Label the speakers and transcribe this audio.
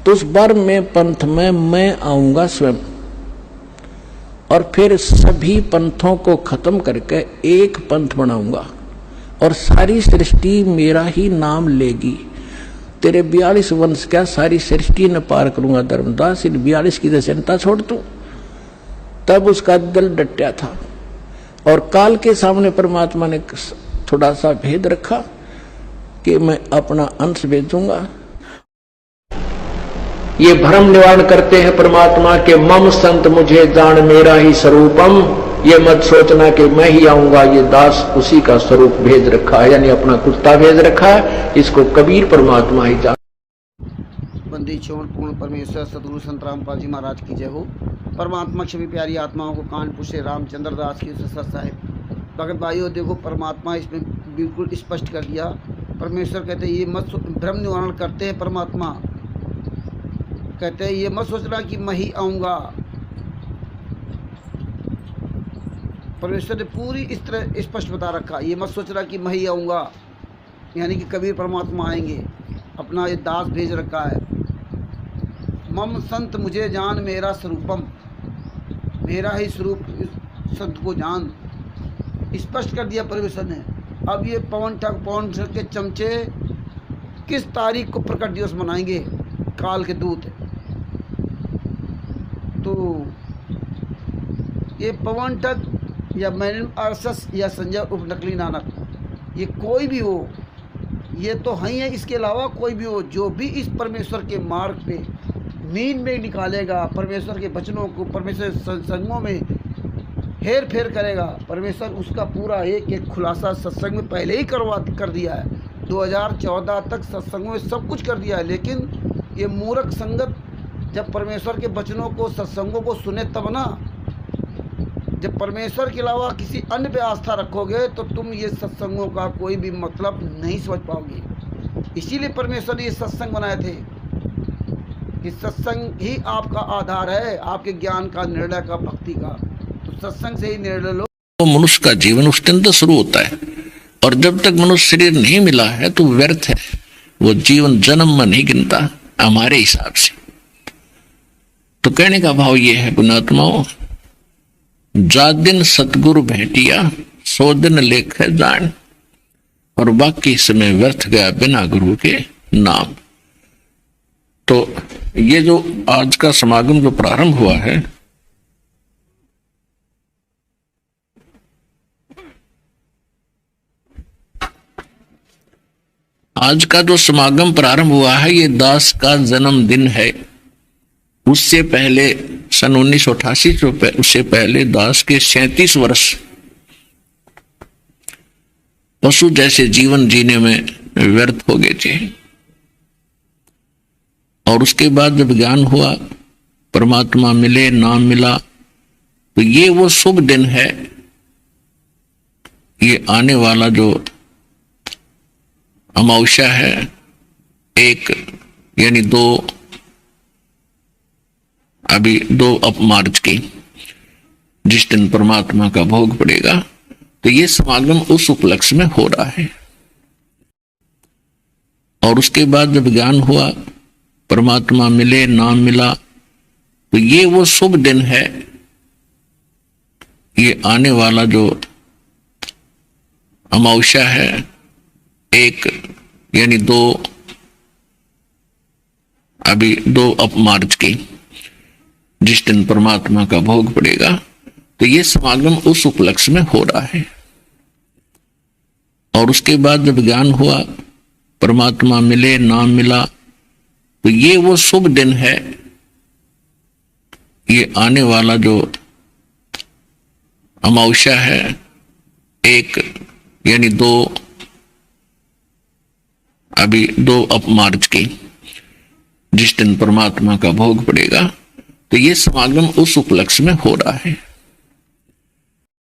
Speaker 1: तो उस बर में पंथ में मैं आऊंगा स्वयं, और फिर सभी पंथों को खत्म करके एक पंथ बनाऊंगा और सारी सृष्टि मेरा ही नाम लेगी। तेरे 42 वंश क्या सारी सृष्टि न पार करूंगा धर्मदास, इन 42 की चिंता छोड़ तू। तब उसका दिल डटा था और काल के सामने परमात्मा ने थोड़ा सा भेद रखा कि मैं अपना अंश भेजूंगा। ये भ्रम निवारण करते हैं परमात्मा के मम संत मुझे जान मेरा ही स्वरूपम, ये मत सोचना कि मैं ही आऊंगा, ये दास उसी का स्वरूप भेज रखा है, यानी अपना कुत्ता भेज रखा है, इसको कबीर परमात्मा ही जान।
Speaker 2: बंदी छोड़ पूर्ण परमेश्वर सतगुरु संत रामपाल जी महाराज की जय हो। परमात्मा सभी प्यारी आत्माओं को कानपुर से रामचंद्र दास की सत साहिब। भगत भाइयों देखो, परमात्मा इसमें बिल्कुल स्पष्ट कर दिया। परमेश्वर कहते हैं ये मत भ्रम निवारण करते हैं। परमात्मा कहते हैं ये मत सोचना कि मैं ही आऊँगा। परमेश्वर ने पूरी इस तरह स्पष्ट बता रखा, ये मत सोचना कि मैं ही आऊँगा, यानी कि कबीर परमात्मा आएंगे, अपना ये दास भेज रखा है। मम संत मुझे जान मेरा स्वरूपम, मेरा ही स्वरूप संत को जान, स्पष्ट कर दिया परमेश्वर ने। अब ये पवन ठग के चमचे किस तारीख को प्रकट दिवस मनाएंगे, काल के दूत। तो ये पवन ठग या मैन आरएसएस या संजय उप नकली नानक, ये कोई भी हो, ये तो है ही है। इसके अलावा कोई भी हो, जो भी इस परमेश्वर के मार्ग पे मीन में निकालेगा, परमेश्वर के वचनों को, परमेश्वर सत्संगों में हेर फेर करेगा, परमेश्वर उसका पूरा एक खुलासा सत्संग में पहले ही कर दिया है। 2014 तक सत्संगों में सब कुछ कर दिया है। लेकिन ये मूर्ख संगत जब परमेश्वर के वचनों को, सत्संगों को सुने तब ना, जब परमेश्वर के अलावा किसी अन्य पे आस्था रखोगे तो तुम ये सत्संगों का कोई भी मतलब नहीं समझ पाओगे। इसीलिए परमेश्वर ने ये सत्संग बनाए थे कि सत्संग ही आपका आधार है, आपके ज्ञान का, निर्णय का, भक्ति का। तो सत्संग से ही निर्णय लो।
Speaker 1: तो मनुष्य का जीवन उस दिन तो शुरू होता है, और जब तक मनुष्य शरीर नहीं मिला है तो व्यर्थ है, वो जीवन जन्म में नहीं गिनता हमारे हिसाब से। तो कहने का भाव ये है पुण्यात्माओं, जा दिन सतगुरु भेटिया सो दिन लेख है जान, और बाकी समय व्यर्थ गया बिना गुरु के नाम। तो ये जो आज का समागम जो प्रारंभ हुआ है, आज का जो समागम प्रारंभ हुआ है, ये दास का जन्मदिन है। उससे पहले सन 1988 उससे पहले दास के 37 वर्ष पशु जैसे जीवन जीने में व्यर्थ हो गए थे। और उसके बाद जब ज्ञान हुआ, परमात्मा मिले, नाम मिला, तो ये वो शुभ दिन है। ये आने वाला जो अमावस्या है, 1 यानी 2 मार्च की, जिस दिन परमात्मा का भोग पड़ेगा, तो ये समागम उस उपलक्ष्य में हो रहा है। और उसके बाद जब ज्ञान हुआ, परमात्मा मिले, नाम मिला, तो ये वो शुभ दिन है। ये आने वाला जो अमावस्या है, 1 यानी 2 मार्च की, जिस दिन परमात्मा का भोग पड़ेगा, तो ये समागम उस उपलक्ष्य में हो रहा है। और उसके बाद जब ज्ञान हुआ, परमात्मा मिले, नाम मिला, तो ये वो शुभ दिन है। ये आने वाला जो अमावस्या है, 1 यानी 2 मार्च की, जिस दिन परमात्मा का भोग पड़ेगा, तो ये समागम उस उपलक्ष्य में हो रहा है।